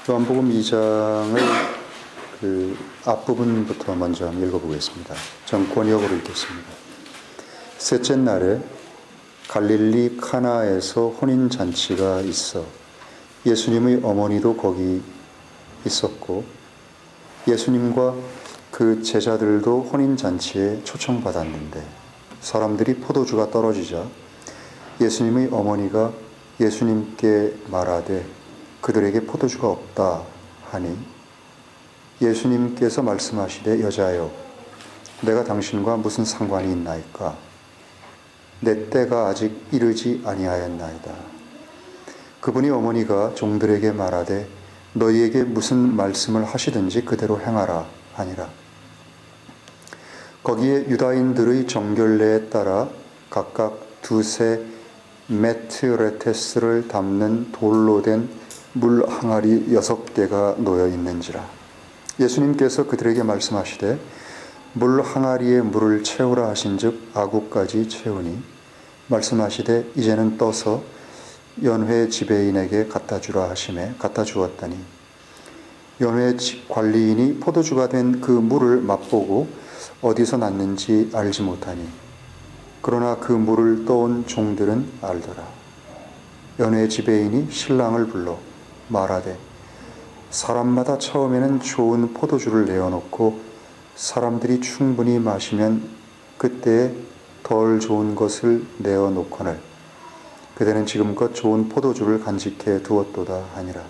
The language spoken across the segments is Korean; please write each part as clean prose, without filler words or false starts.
요한복음 2장을 그 앞부분부터 먼저 한번 읽어보겠습니다. 전 권역으로 읽겠습니다. 셋째 날에 갈릴리 카나에서 혼인잔치가 있어 예수님의 어머니도 거기 있었고 예수님과 그 제자들도 혼인잔치에 초청받았는데 사람들이 포도주가 떨어지자 예수님의 어머니가 예수님께 말하되 그들에게 포도주가 없다 하니 예수님께서 말씀하시되 여자여 내가 당신과 무슨 상관이 있나이까 내 때가 아직 이르지 아니하였나이다. 그분이 어머니가 종들에게 말하되 너희에게 무슨 말씀을 하시든지 그대로 행하라 하니라. 거기에 유다인들의 정결례에 따라 각각 두세 메트레테스를 담는 돌로 된 물 항아리 6개가 놓여 있는지라. 예수님께서 그들에게 말씀하시되 물 항아리에 물을 채우라 하신즉 아구까지 채우니 말씀하시되 이제는 떠서 연회 지배인에게 갖다 주라 하시매 갖다 주었다니 연회 관리인이 포도주가 된 그 물을 맛보고 어디서 났는지 알지 못하니 그러나 그 물을 떠온 종들은 알더라. 연회 지배인이 신랑을 불러 말하되 사람마다 처음에는 좋은 포도주를 내어놓고 사람들이 충분히 마시면 그때에 덜 좋은 것을 내어놓거늘 그대는 지금껏 좋은 포도주를 간직해 두었도다 하니라.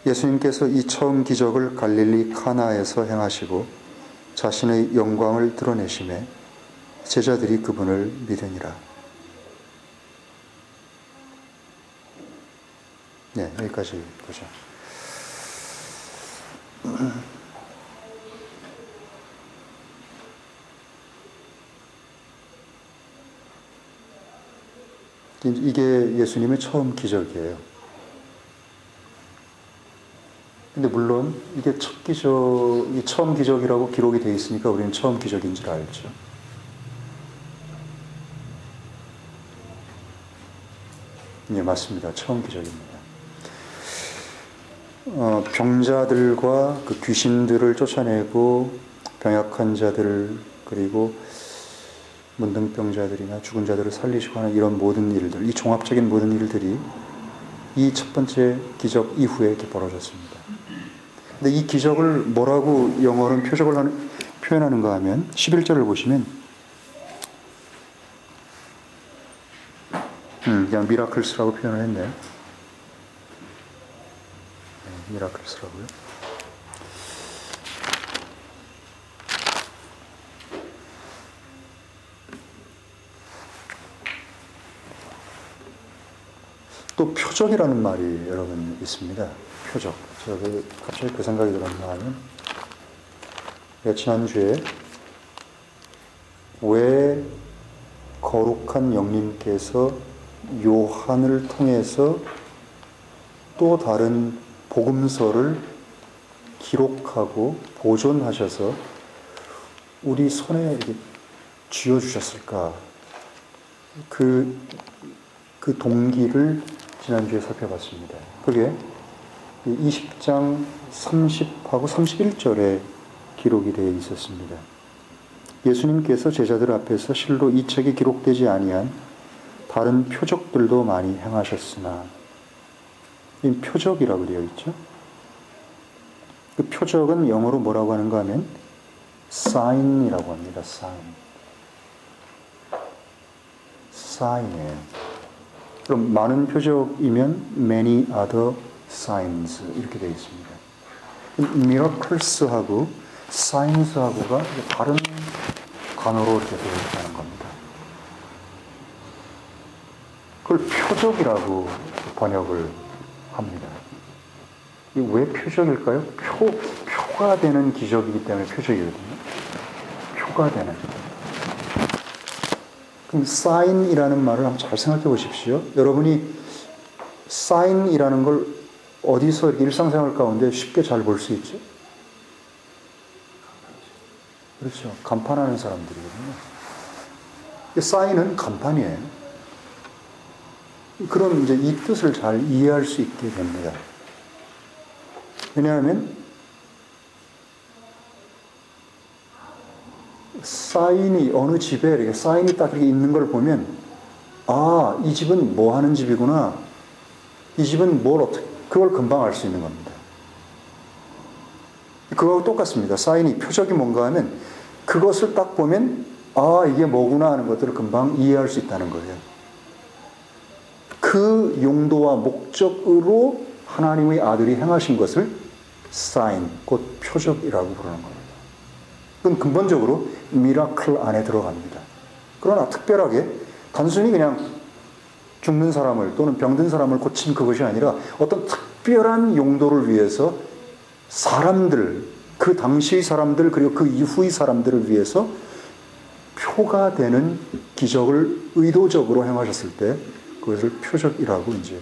예수님께서 이 처음 기적을 갈릴리 카나에서 행하시고 자신의 영광을 드러내심에 제자들이 그분을 믿으니라. 네, 여기까지 보죠. 이게 예수님의 처음 기적이에요. 근데 물론 이게 처음 기적이라고 기록이 되어 있으니까 우리는 처음 기적인 줄 알죠. 네, 맞습니다. 처음 기적입니다. 병자들과 그 귀신들을 쫓아내고 병약한 자들 그리고 문둥병자들이나 죽은 자들을 살리시고 하는 이런 모든 일들, 이 종합적인 모든 일들이 이 첫 번째 기적 이후에 이렇게 벌어졌습니다. 근데 이 기적을 뭐라고 영어로는 표현하는가 하면 11절을 보시면 그냥 미라클스라고 표현을 했네요. 미라클스라고요. 또 표적이라는 말이 여러분 있습니다. 표적. 제가 갑자기 그 생각이 들었나 하면 지난주에 왜 거룩한 영님께서 요한을 통해서 또 다른 복음서를 기록하고 보존하셔서 우리 손에 이렇게 쥐어주셨을까? 그 동기를 지난주에 살펴봤습니다. 그게 20장 30하고 31절에 기록이 되어 있었습니다. 예수님께서 제자들 앞에서 실로 이 책에 기록되지 아니한 다른 표적들도 많이 행하셨으나 이 표적이라고 되어 있죠. 그 표적은 영어로 뭐라고 하는가 하면 sign이라고 합니다. sign이에요. 그럼 많은 표적이면 many other signs 이렇게 되어 있습니다. miracles하고 signs하고가 다른 단어로 이렇게 되어 있다는 겁니다. 그걸 표적이라고 번역을 합니다. 이게 왜 표적일까요? 표가 되는 기적이기 때문에 표적이거든요. 표가 되는. 그럼 sign이라는 말을 한번 잘 생각해 보십시오. 여러분이 sign이라는 걸 어디서 일상생활 가운데 쉽게 잘 볼 수 있죠? 그렇죠. 간판하는 사람들이거든요. sign은 간판이에요. 그럼 이제 이 뜻을 잘 이해할 수 있게 됩니다. 왜냐하면 사인이 어느 집에 이렇게 사인이 딱 이렇게 있는 걸 보면 아, 이 집은 뭐 하는 집이구나. 이 집은 뭘 어떻게 그걸 금방 알 수 있는 겁니다. 그거하고 똑같습니다. 사인이 표적이 뭔가 하면 그것을 딱 보면 아, 이게 뭐구나 하는 것들을 금방 이해할 수 있다는 거예요. 그 용도와 목적으로 하나님의 아들이 행하신 것을 사인, 곧 표적이라고 부르는 겁니다. 그건 근본적으로 미라클 안에 들어갑니다. 그러나 특별하게 단순히 그냥 죽는 사람을 또는 병든 사람을 고친 그것이 아니라 어떤 특별한 용도를 위해서 사람들, 그 당시의 사람들 그리고 그 이후의 사람들을 위해서 표가 되는 기적을 의도적으로 행하셨을 때 그것을 표적이라고 이제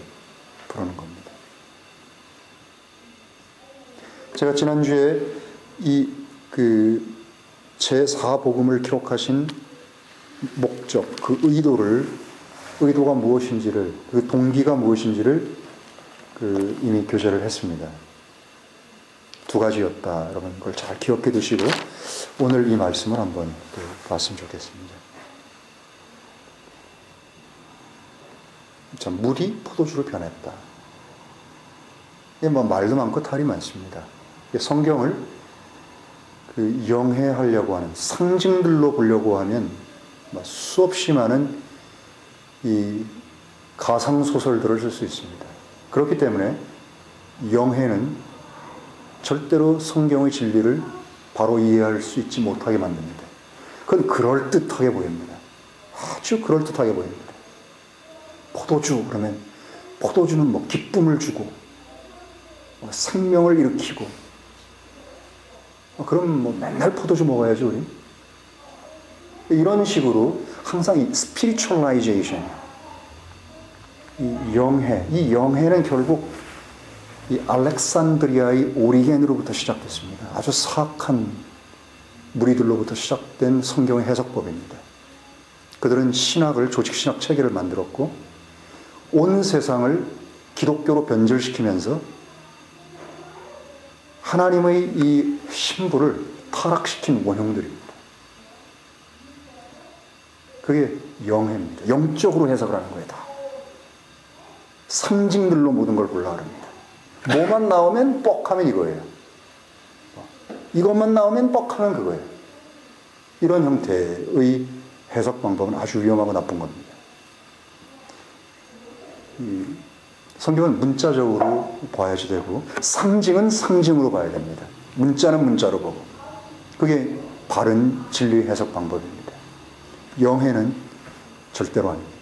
부르는 겁니다. 제가 지난주에 제4복음을 기록하신 목적, 그 의도가 무엇인지를, 그 동기가 무엇인지를 이미 교제를 했습니다. 두 가지였다. 여러분 그걸 잘 기억해 두시고 오늘 이 말씀을 한번 봤으면 좋겠습니다. 자, 물이 포도주로 변했다. 이게 뭐 말도 많고 탈이 많습니다. 성경을 영해하려고 하는 상징들로 보려고 하면 수없이 많은 이 가상소설들을 쓸 수 있습니다. 그렇기 때문에 영해는 절대로 성경의 진리를 바로 이해할 수 있지 못하게 만듭니다. 그건 그럴듯하게 보입니다. 아주 그럴듯하게 보입니다. 포도주 그러면 포도주는 뭐 기쁨을 주고 생명을 일으키고 그럼 뭐 맨날 포도주 먹어야죠 우리. 이런 식으로 항상 이 스피리추얼라이제이션, 이 영해는 결국 이 알렉산드리아의 오리겐으로부터 시작됐습니다. 아주 사악한 무리들로부터 시작된 성경의 해석법입니다. 그들은 신학을, 조직신학 체계를 만들었고 온 세상을 기독교로 변절시키면서 하나님의 이 신부를 타락시킨 원흉들입니다. 그게 영해입니다. 영적으로 해석을 하는 거예요. 다. 상징들로 모든 걸 보려고 합니다. 뭐만 나오면 뻑하면 이거예요. 이것만 나오면 뻑하면 그거예요. 이런 형태의 해석 방법은 아주 위험하고 나쁜 겁니다. 성경은 문자적으로 봐야지 되고 상징은 상징으로 봐야 됩니다. 문자는 문자로 보고 그게 바른 진리 해석 방법입니다. 영해는 절대로 아닙니다.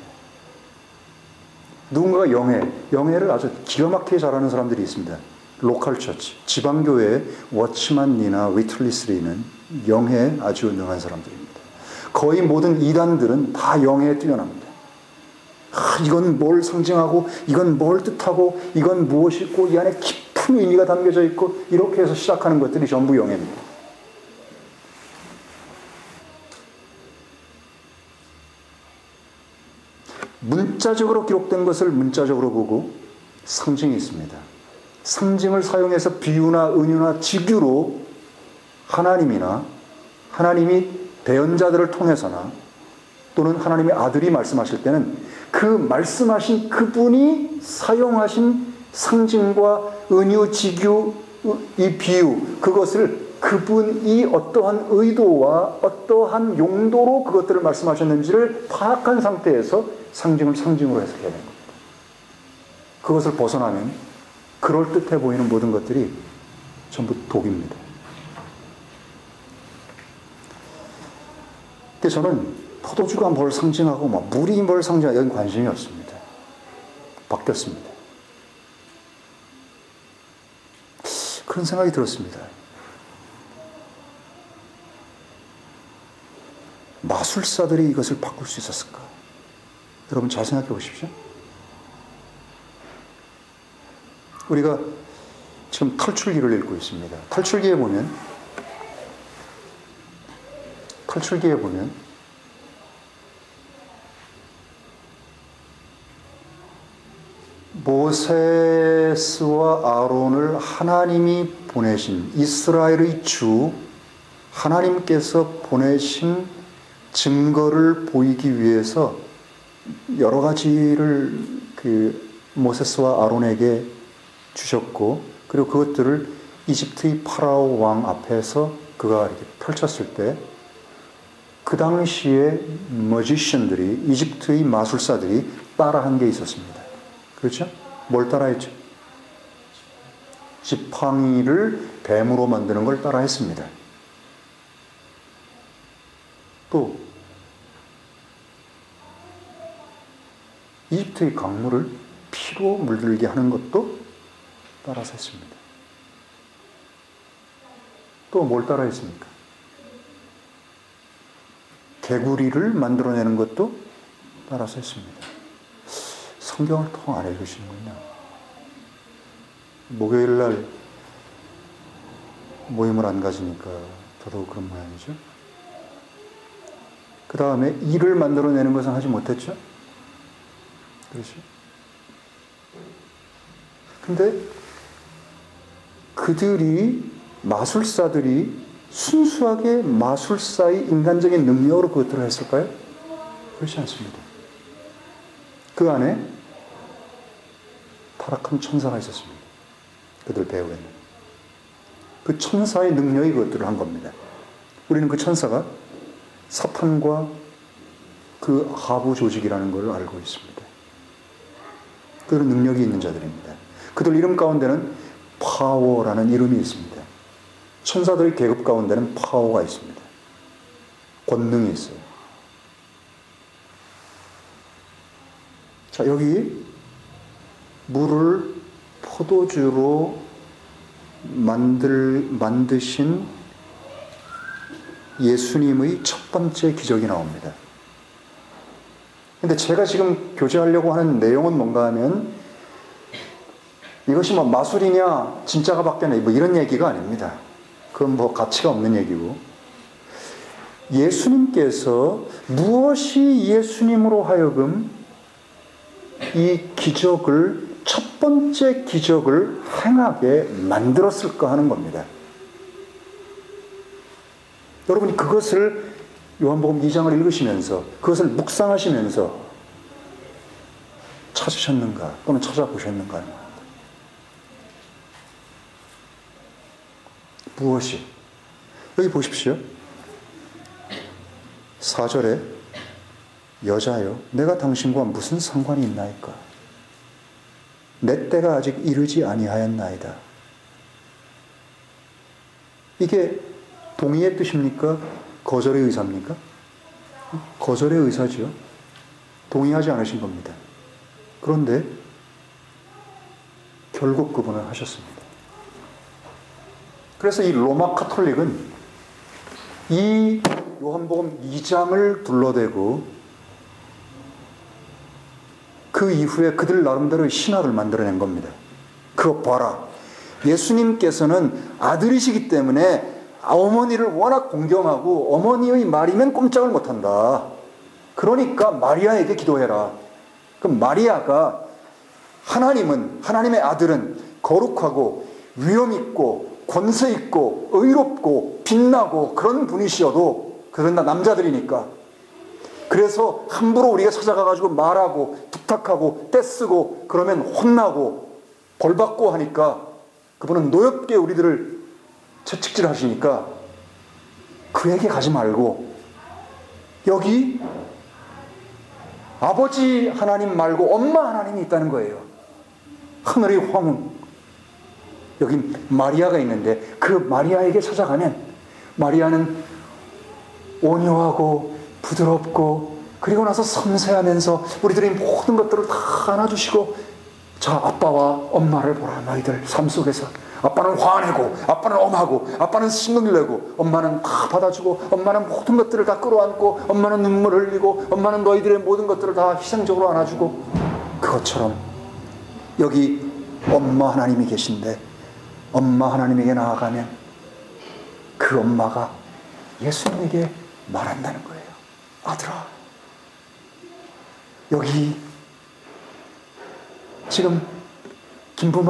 누군가가 영해를 아주 기가 막히게 잘하는 사람들이 있습니다. 로컬 처치, 지방교회 워치만 니나 위틀리스 리는 영해에 아주 능한 사람들입니다. 거의 모든 이단들은 다 영해에 뛰어납니다. 이건 뭘 상징하고 이건 뭘 뜻하고 이건 무엇이 있고 이 안에 깊은 의미가 담겨져 있고 이렇게 해서 시작하는 것들이 전부 영해입니다. 문자적으로 기록된 것을 문자적으로 보고 상징이 있습니다. 상징을 사용해서 비유나 은유나 직유로 하나님이나 하나님이 대언자들을 통해서나 또는 하나님의 아들이 말씀하실 때는 그 말씀하신 그분이 사용하신 상징과 은유, 직유, 이 비유 그것을 그분이 어떠한 의도와 어떠한 용도로 그것들을 말씀하셨는지를 파악한 상태에서 상징을 상징으로 해석해야 되는 겁니다. 그것을 벗어나면 그럴듯해 보이는 모든 것들이 전부 독입니다. 근데 저는 포도주가 뭘 상징하고 물이 뭘 상징하고 이런 관심이 없습니다. 바뀌었습니다. 그런 생각이 들었습니다. 마술사들이 이것을 바꿀 수 있었을까? 여러분 잘 생각해 보십시오. 우리가 지금 탈출기를 읽고 있습니다. 탈출기에 보면 모세스와 아론을 하나님이 보내신 이스라엘의 주 하나님께서 보내신 증거를 보이기 위해서 여러 가지를 모세스와 아론에게 주셨고, 그리고 그것들을 이집트의 파라오 왕 앞에서 그가 이렇게 펼쳤을 때 그 당시에 머지션들이, 이집트의 마술사들이 따라한 게 있었습니다. 그렇죠? 뭘 따라했죠? 지팡이를 뱀으로 만드는 걸 따라했습니다. 또 이집트의 강물을 피로 물들게 하는 것도 따라서 했습니다. 또 뭘 따라 했습니까? 개구리를 만들어내는 것도 따라서 했습니다. 성경을 통 안 읽으시는군요. 목요일날 모임을 안 가지니까 더더욱 그런 모양이죠. 그 다음에 이를 만들어내는 것은 하지 못했죠. 그렇죠? 근데 마술사들이 순수하게 마술사의 인간적인 능력으로 그것들을 했을까요? 그렇지 않습니다. 그 안에 타락한 천사가 있었습니다. 그들 배후에는. 그 천사의 능력이 그것들을 한 겁니다. 우리는 그 천사가 사탄과 그 하부 조직이라는 걸 알고 있습니다. 그들은 능력이 있는 자들입니다. 그들 이름 가운데는 파워라는 이름이 있습니다. 천사들의 계급 가운데는 파워가 있습니다. 권능이 있어요. 자, 여기 물을 포도주로 만드신 예수님의 첫 번째 기적이 나옵니다. 근데 제가 지금 교제하려고 하는 내용은 뭔가 하면 이것이 뭐 마술이냐 진짜가 바뀌었냐 뭐 이런 얘기가 아닙니다. 그건 뭐 가치가 없는 얘기고, 예수님께서 무엇이 예수님으로 하여금 이 기적을, 첫 번째 기적을 행하게 만들었을까 하는 겁니다. 여러분이 그것을 요한복음 2장을 읽으시면서, 그것을 묵상하시면서 찾으셨는가 또는 찾아보셨는가? 무엇이? 여기 보십시오. 4절에 여자여 내가 당신과 무슨 상관이 있나이까? 내 때가 아직 이르지 아니하였나이다. 이게 동의의 뜻입니까? 거절의 의사입니까? 거절의 의사죠. 동의하지 않으신 겁니다. 그런데 결국 그분은 하셨습니다. 그래서 이 로마 카톨릭은 이 요한복음 2장을 둘러대고 그 이후에 그들 나름대로의 신화를 만들어낸 겁니다. 그거 봐라. 예수님께서는 아들이시기 때문에 어머니를 워낙 공경하고 어머니의 말이면 꼼짝을 못한다. 그러니까 마리아에게 기도해라. 그럼 마리아가 하나님의 아들은 거룩하고 위엄있고 권세있고 의롭고 빛나고 그런 분이시어도 그건 다 남자들이니까, 그래서 함부로 우리가 찾아가가지고 말하고 부탁하고 떼쓰고 그러면 혼나고 벌받고 하니까 그분은 노엽게 우리들을 채찍질 하시니까 그에게 가지 말고 여기 아버지 하나님 말고 엄마 하나님이 있다는 거예요. 하늘의 황혼. 여기 마리아가 있는데 그 마리아에게 찾아가면 마리아는 온유하고 부드럽고 그리고 나서 섬세하면서 우리들의 모든 것들을 다 안아주시고, 자 아빠와 엄마를 보라. 너희들 삶 속에서 아빠는 화내고 아빠는 엄하고 아빠는 신경을 내고 엄마는 다 받아주고 엄마는 모든 것들을 다 끌어안고 엄마는 눈물 흘리고 엄마는 너희들의 모든 것들을 다 희생적으로 안아주고, 그것처럼 여기 엄마 하나님이 계신데 엄마 하나님에게 나아가면 그 엄마가 예수님에게 말한다는 거예요. 아들아, 여기 지금 진품